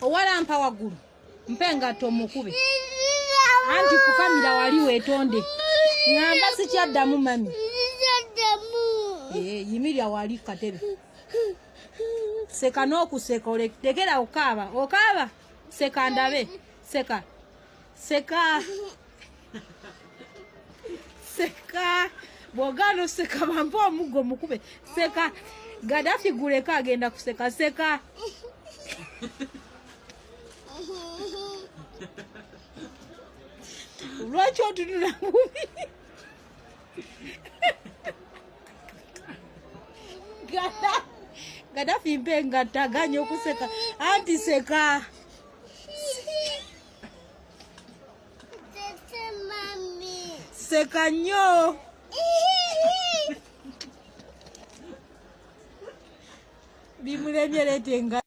owalampa waggulu mpe engatto omukube anti kukamira wali weetonde ngamba sikyaddamu mami yimirya wali katebe seka n'okuseka olekera okaaba seka ndabe seka bwogano seka bampa omuggo mukube seka Gaddafi guleka agenda kuseka seka lwaki otunula mubi Gaddafi mpe ngataganya okuseka anti seka seka nnyo bimulemye leete nga